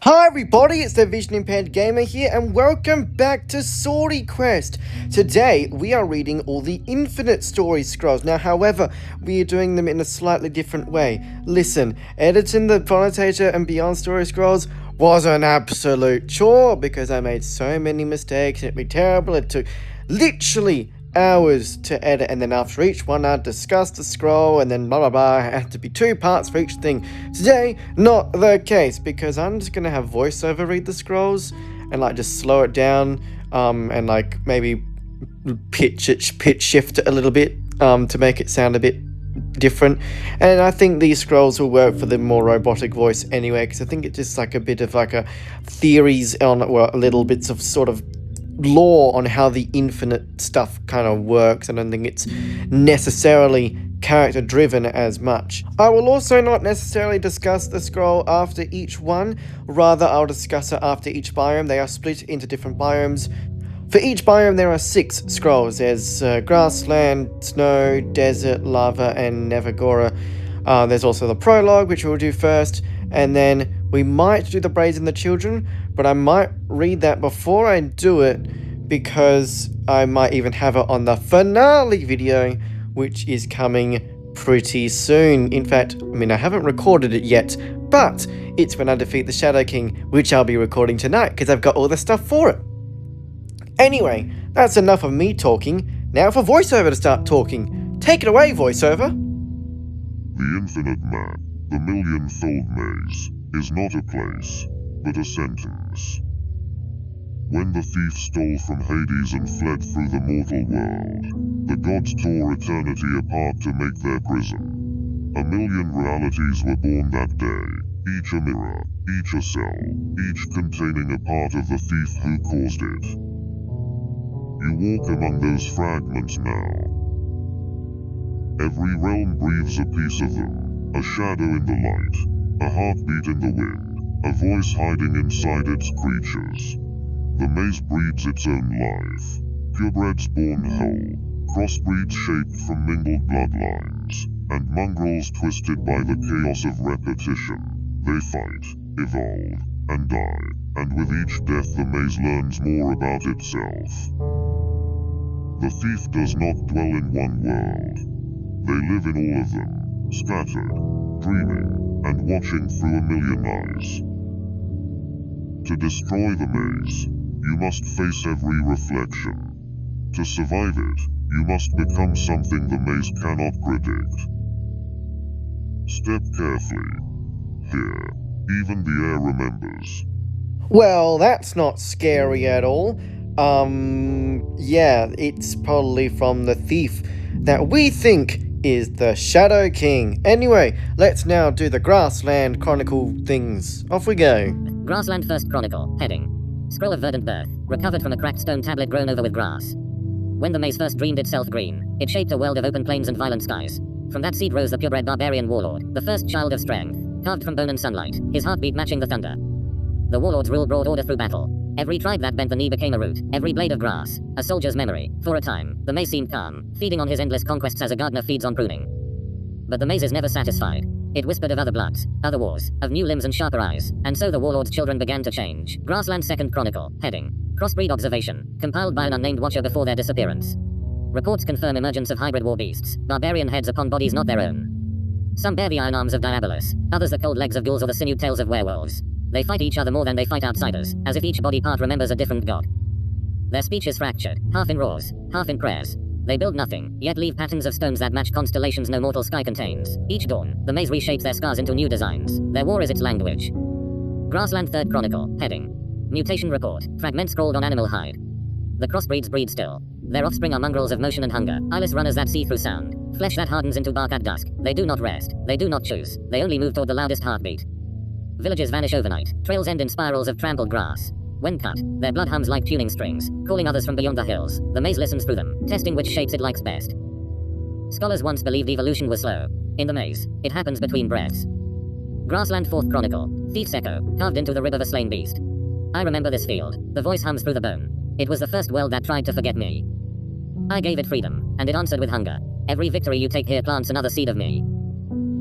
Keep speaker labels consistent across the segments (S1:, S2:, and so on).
S1: Hi everybody, it's the Vision Impaired Gamer here, and welcome back to Swordy Quest. Today, we are reading all the Infinite Story Scrolls. Now, however, we are doing them in a slightly different way. Listen, editing the Chronotator and Beyond Story Scrolls was an absolute chore because I made so many mistakes and it'd be terrible. It took literally hours to edit, and then after each one I'd discuss the scroll, and then blah blah blah. It had to be 2 parts for each thing. Today, not the case, because I'm just gonna have voiceover read the scrolls and like just slow it down, and like maybe pitch shift it a little bit, to make it sound a bit different. And I think these scrolls will work for the more robotic voice anyway, because I think it's just like a bit of like a theories on, well, little bits of sort of lore on how the infinite stuff kind of works. I don't think it's necessarily character driven as much. I will also not necessarily discuss the scroll after each one, rather I'll discuss it after each biome. They are split into different biomes. For each biome there are 6 scrolls. There's grassland, snow, desert, lava, and Nevagora. There's also the prologue, which we'll do first, and then we might do the Brazen the Children, but I might read that before I do it, because I might even have it on the finale video, which is coming pretty soon. In fact, I haven't recorded it yet, but it's when I defeat the Shadow King, which I'll be recording tonight, because I've got all the stuff for it. Anyway, that's enough of me talking. Now for voiceover to start talking. Take it away, voiceover.
S2: The infinite map, the million-fold maze, is not a place, but a sentence. When the thief stole from Hades and fled through the mortal world, the gods tore eternity apart to make their prison. A million realities were born that day, each a mirror, each a cell, each containing a part of the thief who caused it. You walk among those fragments now. Every realm breathes a piece of them, a shadow in the light, a heartbeat in the wind, a voice hiding inside its creatures. The maze breeds its own life, purebreds born whole, crossbreeds shaped from mingled bloodlines, and mongrels twisted by the chaos of repetition. They fight, evolve, and die, and with each death the maze learns more about itself. The thief does not dwell in one world. They live in all of them, scattered, dreaming, and watching through a million eyes. To destroy the maze, you must face every reflection. To survive it, you must become something the maze cannot predict. Step carefully. Here, even the air remembers.
S1: Well, that's not scary at all. Yeah, it's probably from the thief that we think is the Shadow King. Anyway, let's now do the Grassland Chronicle things. Off we go.
S3: Grassland First Chronicle. Heading. Scroll of Verdant Birth. Recovered from a cracked stone tablet grown over with grass. When the maze first dreamed itself green, it shaped a world of open plains and violent skies. From that seed rose the purebred barbarian warlord, the first child of strength, carved from bone and sunlight, his heartbeat matching the thunder. The warlord's rule brought order through battle. Every tribe that bent the knee became a root, every blade of grass, a soldier's memory. For a time, the maze seemed calm, feeding on his endless conquests as a gardener feeds on pruning. But the maze is never satisfied. It whispered of other bloods, other wars, of new limbs and sharper eyes, and so the warlord's children began to change. Grassland Second Chronicle. Heading. Crossbreed observation, compiled by an unnamed watcher before their disappearance. Reports confirm emergence of hybrid war beasts, barbarian heads upon bodies not their own. Some bear the iron arms of Diabolus, others the cold legs of ghouls or the sinewed tails of werewolves. They fight each other more than they fight outsiders, as if each body part remembers a different god. Their speech is fractured, half in roars, half in prayers. They build nothing, yet leave patterns of stones that match constellations no mortal sky contains. Each dawn, the maze reshapes their scars into new designs. Their war is its language. Grassland Third Chronicle. Heading. Mutation Report. Fragment scrolled on animal hide. The crossbreeds breed still. Their offspring are mongrels of motion and hunger, eyeless runners that see through sound, flesh that hardens into bark at dusk. They do not rest, they do not choose, they only move toward the loudest heartbeat. Villages vanish overnight, trails end in spirals of trampled grass. When cut, their blood hums like tuning strings, calling others from beyond the hills. The maze listens through them, testing which shapes it likes best. Scholars once believed evolution was slow. In the maze, it happens between breaths. Grassland Fourth Chronicle. Thief's echo, carved into the rib of a slain beast. I remember this field. The voice hums through the bone. It was the first world that tried to forget me. I gave it freedom, and it answered with hunger. Every victory you take here plants another seed of me.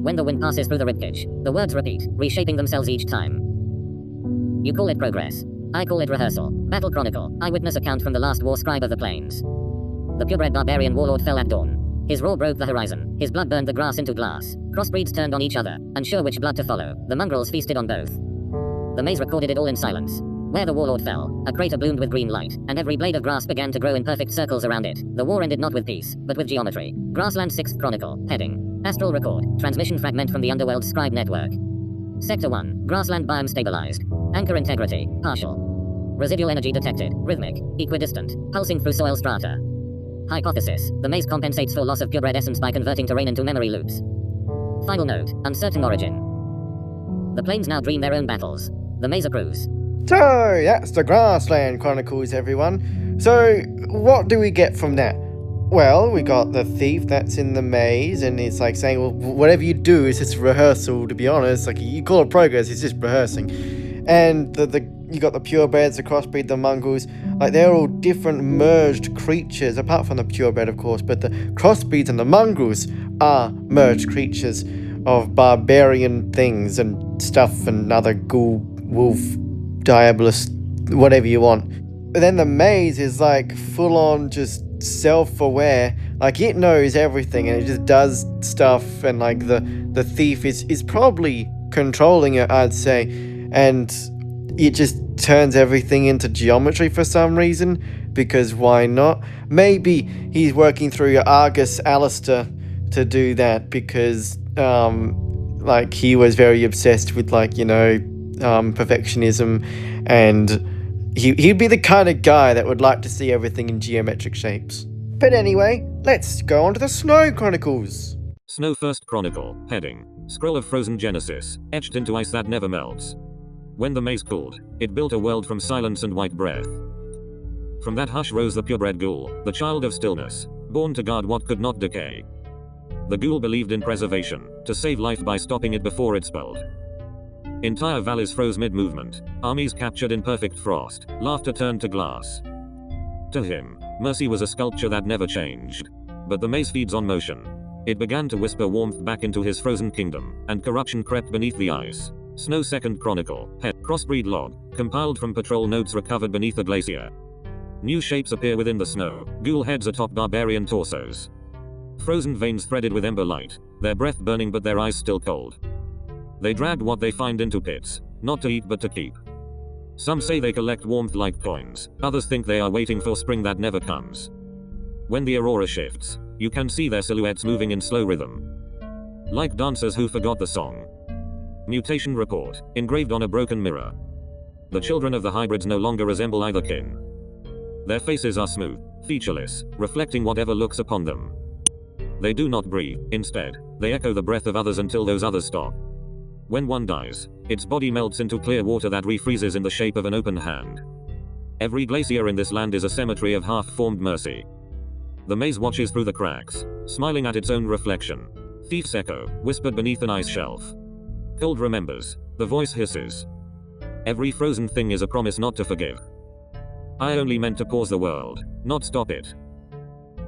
S3: When the wind passes through the ribcage, the words repeat, reshaping themselves each time. You call it progress. I call it rehearsal. Battle Chronicle. Eyewitness account from the last war scribe of the plains. The purebred barbarian warlord fell at dawn. His roar broke the horizon. His blood burned the grass into glass. Crossbreeds turned on each other, unsure which blood to follow. The mongrels feasted on both. The maze recorded it all in silence. Where the warlord fell, a crater bloomed with green light, and every blade of grass began to grow in perfect circles around it. The war ended not with peace, but with geometry. Grassland 6th Chronicle. Heading. Astral record. Transmission fragment from the Underworld Scribe Network. Sector 1. Grassland biome stabilized. Anchor integrity. Partial. Residual energy detected. Rhythmic. Equidistant. Pulsing through soil strata. Hypothesis. The maze compensates for loss of purebred essence by converting terrain into memory loops. Final note. Uncertain origin. The plains now dream their own battles. The maze approves.
S1: So, that's the Grassland Chronicles, everyone. So, what do we get from that? Well, we got the thief that's in the maze, and it's like saying, well, whatever you do is just rehearsal, to be honest. Like, you call it progress, it's just rehearsing. And you got the purebreds, the crossbreed, the mongrels. Like, they're all different merged creatures, apart from the purebred, of course. But the crossbreeds and the mongrels are merged creatures of barbarian things and stuff and other ghoul, wolf, diabolus, whatever you want. But then the maze is like full on just self-aware. Like, it knows everything and it just does stuff, and like the thief is probably controlling it, I'd say. And it just turns everything into geometry for some reason, because why not? Maybe he's working through your Argus Alistair to do that, because like, he was very obsessed with, like, you know, perfectionism, and he'd be the kind of guy that would like to see everything in geometric shapes. But anyway, let's go on to the Snow Chronicles.
S4: Snow First Chronicle. Heading. Scroll of Frozen Genesis, etched into ice that never melts. When the maze cooled, it built a world from silence and white breath. From that hush rose the purebred ghoul, the child of stillness, born to guard what could not decay. The ghoul believed in preservation, to save life by stopping it before it spelled. Entire valleys froze mid-movement, armies captured in perfect frost, laughter turned to glass. To him, mercy was a sculpture that never changed. But the maze feeds on motion. It began to whisper warmth back into his frozen kingdom, and corruption crept beneath the ice. Snow Second Chronicle. Head. Crossbreed log, compiled from patrol notes recovered beneath the glacier. New shapes appear within the snow, ghoul heads atop barbarian torsos. Frozen veins threaded with ember light, their breath burning but their eyes still cold. They dragged what they find into pits, not to eat but to keep. Some say they collect warmth like coins, others think they are waiting for spring that never comes. When the aurora shifts, you can see their silhouettes moving in slow rhythm. Like dancers who forgot the song. Mutation report, engraved on a broken mirror. The children of the hybrids no longer resemble either kin. Their faces are smooth, featureless, reflecting whatever looks upon them. They do not breathe, instead, they echo the breath of others until those others stop. When one dies, its body melts into clear water that refreezes in the shape of an open hand. Every glacier in this land is a cemetery of half-formed mercy. The maze watches through the cracks, smiling at its own reflection. Thief's echo, whispered beneath an ice shelf. Cold remembers, the voice hisses. Every frozen thing is a promise not to forgive. I only meant to pause the world, not stop it.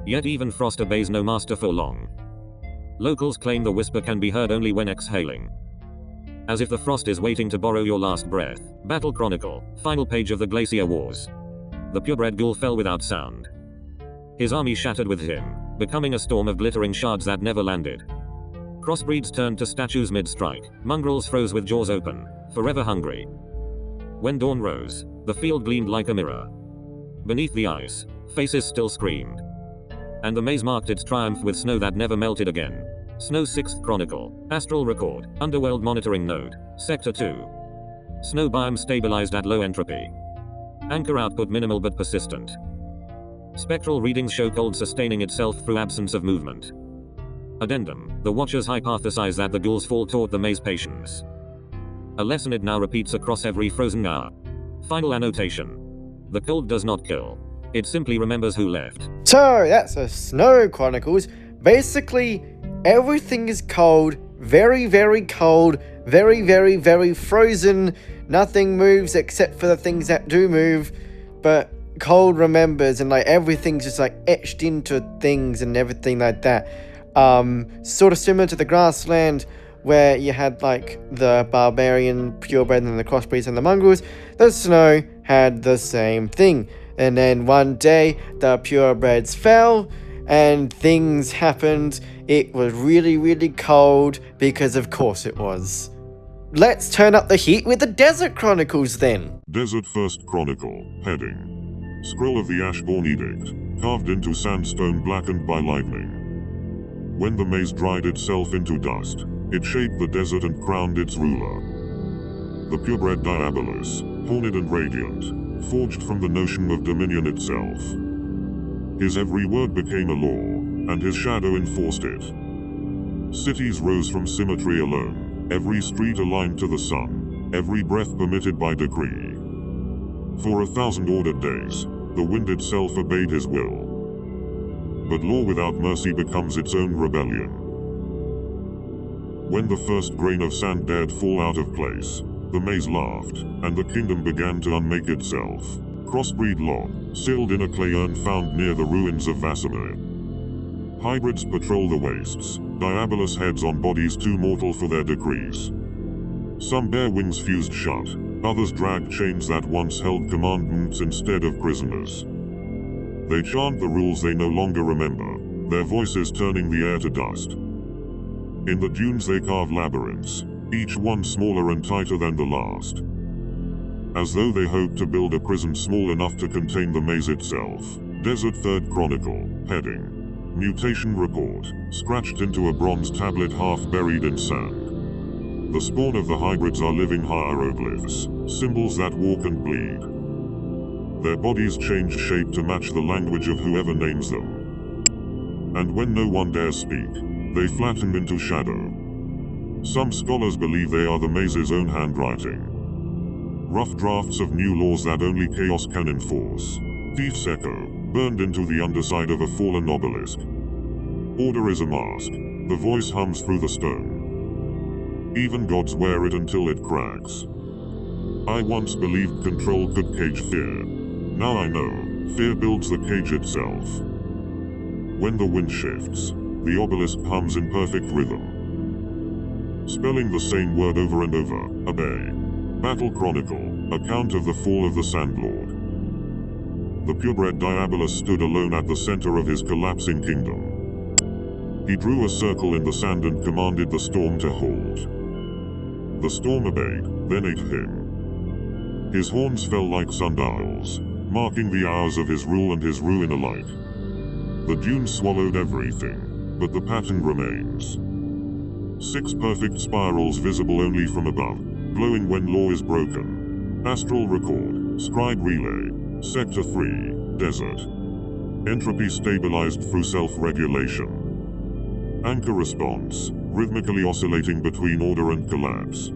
S4: Yet even frost obeys no master for long. Locals claim the whisper can be heard only when exhaling. As if the frost is waiting to borrow your last breath. Battle Chronicle, final page of the Glacier Wars. The purebred ghoul fell without sound. His army shattered with him, becoming a storm of glittering shards that never landed. Crossbreeds turned to statues mid-strike, mongrels froze with jaws open, forever hungry. When dawn rose, the field gleamed like a mirror. Beneath the ice, faces still screamed. And the maze marked its triumph with snow that never melted again. Snow 6th Chronicle, Astral Record, Underworld Monitoring Node, Sector 2. Snow biome stabilized at low entropy. Anchor output minimal but persistent. Spectral readings show cold sustaining itself through absence of movement. Addendum, the Watchers hypothesize that the ghoul's fall taught the maze patience. A lesson it now repeats across every frozen hour. Final annotation. The cold does not kill. It simply remembers who left.
S1: So, that's the Snow Chronicles. Basically, everything is cold, very, very cold, very, very, very frozen. Nothing moves except for the things that do move, but cold remembers, and like everything's just like etched into things and everything like that. Sort of similar to the Grassland where you had like the barbarian purebred and the crossbreeds and the mongrels, the snow had the same thing. And then one day the purebreds fell and things happened. It was really, really cold because of course it was. Let's turn up the heat with the Desert Chronicles then.
S2: Desert First Chronicle. Heading. Scroll of the Ashbourne Edict, carved into sandstone blackened by lightning. When the maze dried itself into dust, it shaped the desert and crowned its ruler. The purebred Diabolus, horned and radiant, forged from the notion of dominion itself. His every word became a law, and his shadow enforced it. Cities rose from symmetry alone, every street aligned to the sun, every breath permitted by decree. For 1,000 ordered days, the wind itself obeyed his will. But law without mercy becomes its own rebellion. When the first grain of sand dared fall out of place, the maze laughed, and the kingdom began to unmake itself. Crossbreed log, sealed in a clay urn found near the ruins of Vassamir. Hybrids patrol the wastes, Diabolus heads on bodies too mortal for their decrees. Some bear wings fused shut, others dragged chains that once held commandments instead of prisoners. They chant the rules they no longer remember, their voices turning the air to dust. In the dunes they carve labyrinths, each one smaller and tighter than the last. As though they hoped to build a prison small enough to contain the maze itself. Desert Third Chronicle. Heading. Mutation Report, scratched into a bronze tablet half buried in sand. The spawn of the hybrids are living hieroglyphs, symbols that walk and bleed. Their bodies change shape to match the language of whoever names them. And when no one dares speak, they flatten into shadow. Some scholars believe they are the maze's own handwriting. Rough drafts of new laws that only chaos can enforce. Thief's echo, burned into the underside of a fallen obelisk. Order is a mask. The voice hums through the stone. Even gods wear it until it cracks. I once believed control could cage fear. Now I know, fear builds the cage itself. When the wind shifts, the obelisk hums in perfect rhythm. Spelling the same word over and over, obey. Battle Chronicle, account of the fall of the Sandlord. The purebred Diabolus stood alone at the center of his collapsing kingdom. He drew a circle in the sand and commanded the storm to halt. The storm obeyed, then ate him. His horns fell like sundials, marking the hours of his rule and his ruin alike. The dunes swallowed everything, but the pattern remains. 6 perfect spirals visible only from above, glowing when law is broken. Astral record, scribe relay, sector 3, desert. Entropy stabilized through self-regulation. Anchor response, rhythmically oscillating between order and collapse.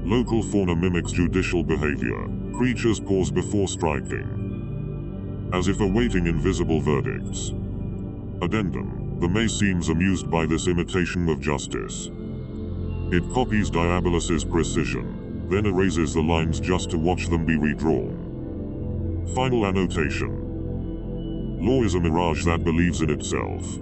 S2: Local fauna mimics judicial behavior, creatures pause before striking, as if awaiting invisible verdicts. Addendum, the maze seems amused by this imitation of justice. It copies Diabolus's precision, then erases the lines just to watch them be redrawn. Final annotation. Law is a mirage that believes in itself.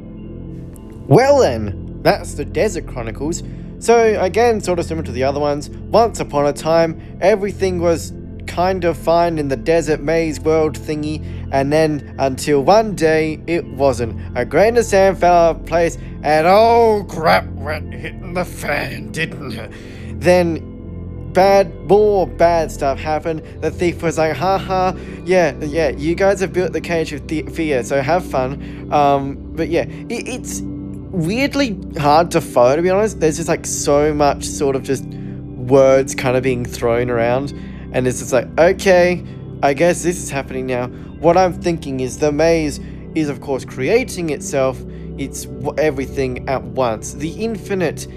S1: Well then, that's the Desert Chronicles. So again, sort of similar to the other ones, once upon a time, everything was kind of fine in the desert maze world thingy, and then until one day, it wasn't. A grain of sand fell out of place, and oh crap, went hitting the fan, didn't it? Then more bad stuff happened. The thief was like, haha, yeah, you guys have built the cage of fear, so have fun. But yeah, it's weirdly hard to follow, to be honest. There's just like so much sort of just words kind of being thrown around, and it's just like, okay, I guess this is happening now. What I'm thinking is the maze is of course creating itself. It's everything at once. The infinite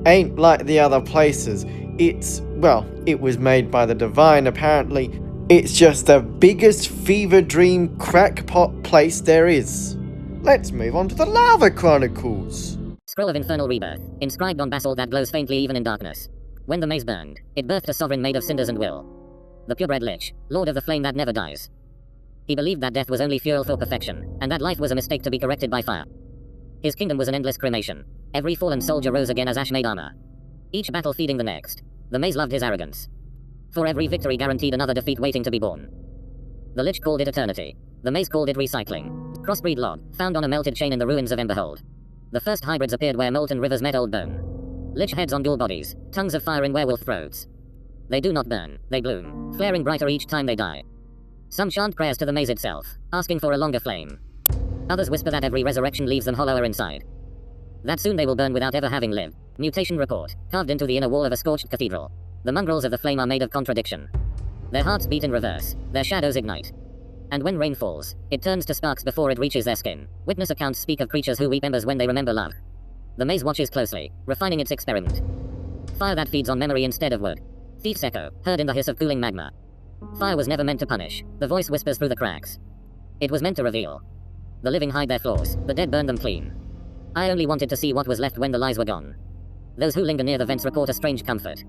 S1: ain't like the other places. It was made by the divine apparently. It's just the biggest fever dream crackpot place there is. Let's move on to the Lava Chronicles.
S3: Scroll of Infernal Rebirth, inscribed on basalt that glows faintly even in darkness. When the maze burned, it birthed a sovereign made of cinders and will. The purebred Lich, lord of the flame that never dies. He believed that death was only fuel for perfection, and that life was a mistake to be corrected by fire. His kingdom was an endless cremation. Every fallen soldier rose again as ash made armor. each battle feeding the next. The maze loved his arrogance. For every victory guaranteed another defeat waiting to be born. The Lich called it eternity. The maze called it recycling. Crossbreed log, found on a melted chain in the ruins of Emberhold. The first hybrids appeared where molten rivers met old bone. Lich heads on ghoul bodies, tongues of fire in werewolf throats. They do not burn, they bloom, flaring brighter each time they die. Some chant prayers to the maze itself, asking for a longer flame. Others whisper that every resurrection leaves them hollower inside. That soon they will burn without ever having lived. Mutation report, carved into the inner wall of a scorched cathedral. The mongrels of the flame are made of contradiction. Their hearts beat in reverse, their shadows ignite. And when rain falls, it turns to sparks before it reaches their skin. Witness accounts speak of creatures who weep embers when they remember love. The maze watches closely, refining its experiment. Fire that feeds on memory instead of wood. Thief's echo, heard in the hiss of cooling magma. Fire was never meant to punish, the voice whispers through the cracks. It was meant to reveal. The living hide their flaws, the dead burn them clean. I only wanted to see what was left when the lies were gone. Those who linger near the vents report a strange comfort.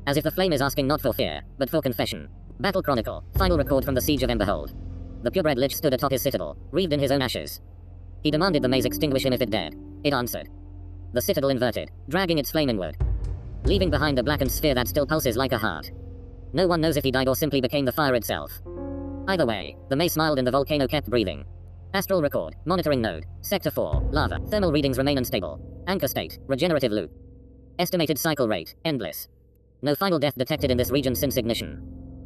S3: As if the flame is asking not for fear, but for confession. Battle Chronicle, final record from the Siege of Emberhold. The purebred Lich stood atop his citadel, wreathed in his own ashes. He demanded the maze extinguish him if it dared. It answered. The citadel inverted, dragging its flame inward, leaving behind a blackened sphere that still pulses like a heart. No one knows if he died or simply became the fire itself. Either way, the maze smiled and the volcano kept breathing. Astral record, monitoring node, sector 4, lava, thermal readings remain unstable. Anchor state, regenerative loop. Estimated cycle rate, endless. No final death detected in this region since ignition.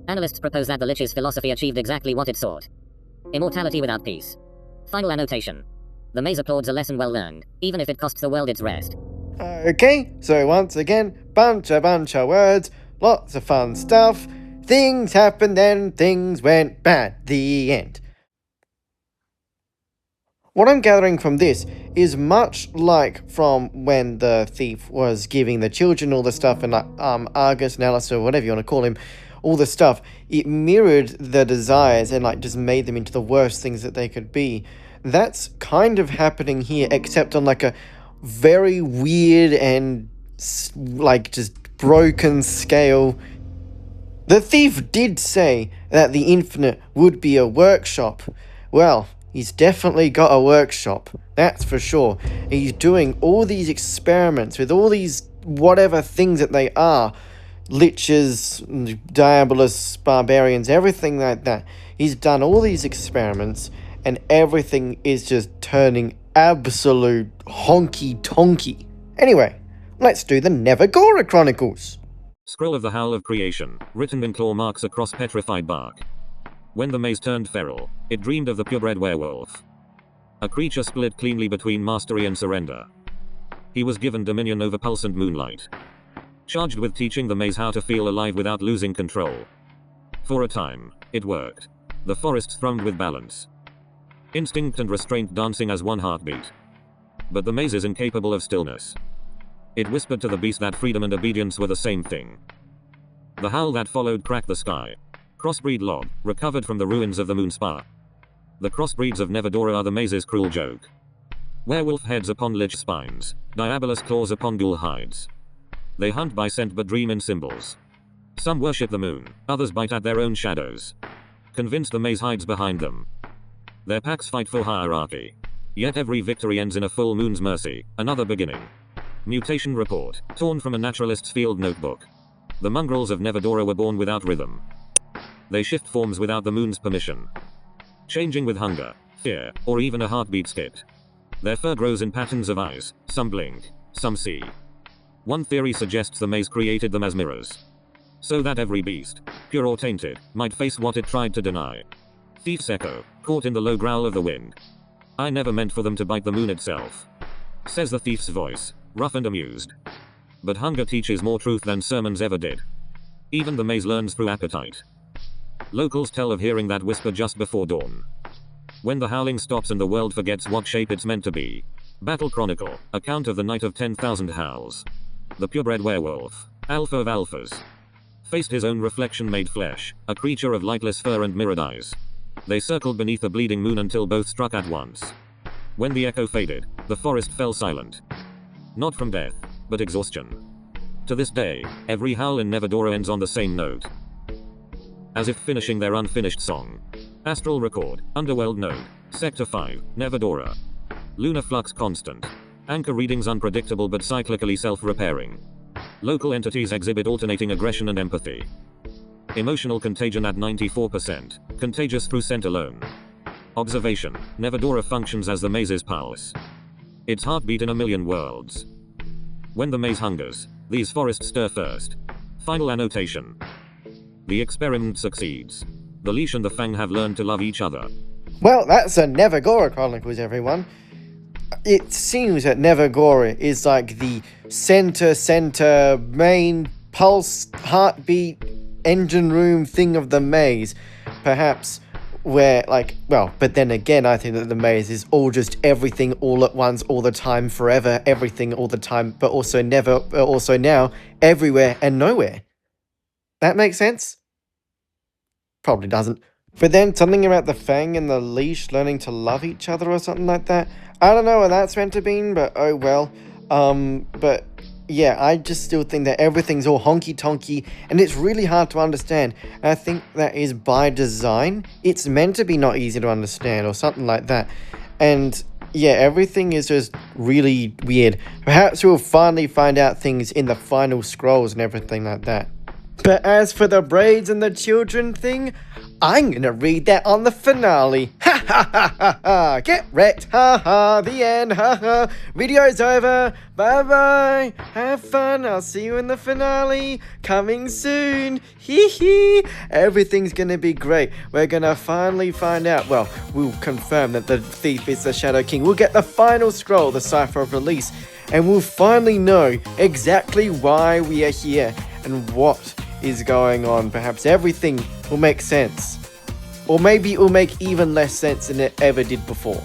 S3: Analysts propose that the Lich's philosophy achieved exactly what it sought. Immortality without peace. Final annotation. The maze applauds a lesson well learned, even if it costs the world its rest.
S1: Okay, so once again, bunch of words, lots of fun stuff. Things happened, then things went bad. The end. What I'm gathering from this is much like from when the thief was giving the children all the stuff and Argus and Alice, or whatever you want to call him, all the stuff. It mirrored the desires and just made them into the worst things that they could be. That's kind of happening here, except on a very weird and just broken scale. The thief did say that the Infinite would be a workshop. Well, he's definitely got a workshop, that's for sure. He's doing all these experiments with all these whatever things that they are. Liches, Diabolus, barbarians, everything like that. He's done all these experiments, and everything is just turning absolute honky-tonky. Anyway, let's do the Nevagora Chronicles.
S4: Scroll of the Howl of Creation, written in claw marks across petrified bark. When the maze turned feral, it dreamed of the purebred werewolf. A creature split cleanly between mastery and surrender. He was given dominion over pulsant moonlight. Charged with teaching the maze how to feel alive without losing control. For a time, it worked. The forest thrummed with balance. Instinct and restraint dancing as one heartbeat. But the maze is incapable of stillness. It whispered to the beast that freedom and obedience were the same thing. The howl that followed cracked the sky. Crossbreed log, recovered from the ruins of the moon spire. The crossbreeds of Nevadora are the maze's cruel joke. Werewolf heads upon lich spines, diabolus claws upon ghoul hides. They hunt by scent but dream in symbols. Some worship the moon, others bite at their own shadows. Convinced the maze hides behind them. Their packs fight for hierarchy. Yet every victory ends in a full moon's mercy, another beginning. Mutation report, torn from a naturalist's field notebook. The mongrels of Nevadora were born without rhythm. They shift forms without the moon's permission. Changing with hunger, fear, or even a heartbeat skit. Their fur grows in patterns of eyes, some blink, some see. One theory suggests the maze created them as mirrors. So that every beast, pure or tainted, might face what it tried to deny. Thief's echo, caught in the low growl of the wind. I never meant for them to bite the moon itself. Says the thief's voice, rough and amused. But hunger teaches more truth than sermons ever did. Even the maze learns through appetite. Locals tell of hearing that whisper just before dawn. When the howling stops and the world forgets what shape it's meant to be. Battle Chronicle, account of the night of 10,000 howls. The purebred werewolf, alpha of alphas. Faced his own reflection made flesh, a creature of lightless fur and mirrored eyes. They circled beneath a bleeding moon until both struck at once. When the echo faded, the forest fell silent. Not from death, but exhaustion. To this day, every howl in Nevadora ends on the same note. As if finishing their unfinished song. Astral record, Underworld node, Sector 5, Nevadora. Lunar flux constant. Anchor readings unpredictable but cyclically self-repairing. Local entities exhibit alternating aggression and empathy. Emotional contagion at 94%. Contagious through scent alone. Observation. Nevadora functions as the maze's pulse. Its heartbeat in a million worlds. When the maze hungers, these forests stir first. Final annotation. The experiment succeeds. The leash and the fang have learned to love each other.
S1: Well, that's a Nevagora Chronicles, everyone. It seems that Nevagora is like the center, main pulse, heartbeat, engine room thing of the maze. Perhaps where, but then again, I think that the maze is all just everything all at once, all the time, forever, everything all the time, but also never, also now, everywhere and nowhere. That makes sense? Probably doesn't. But then something about the fang and the leash learning to love each other or something like that. I don't know what that's meant to mean, but oh well. But yeah, I just still think that everything's all honky-tonky and it's really hard to understand. And I think that is by design. It's meant to be not easy to understand or something like that. And yeah, everything is just really weird. Perhaps we'll finally find out things in the final scrolls and everything like that. But as for the braids and the children thing, I'm gonna read that on the finale. Ha ha ha ha ha! Get wrecked! Ha ha! The end! Ha ha! Video's over! Bye bye! Have fun! I'll see you in the finale! Coming soon! Hee hee! Everything's gonna be great. We're gonna finally find out. Well, we'll confirm that the thief is the Shadow King. We'll get the final scroll, the Cipher of Release, and we'll finally know exactly why we are here and what is going on. Perhaps everything will make sense. Or maybe it will make even less sense than it ever did before.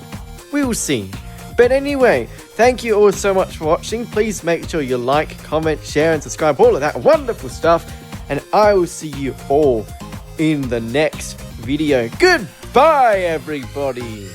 S1: We'll see. But anyway, thank you all so much for watching. Please make sure you like, comment, share, and subscribe. All of that wonderful stuff. And I will see you all in the next video. Goodbye, everybody.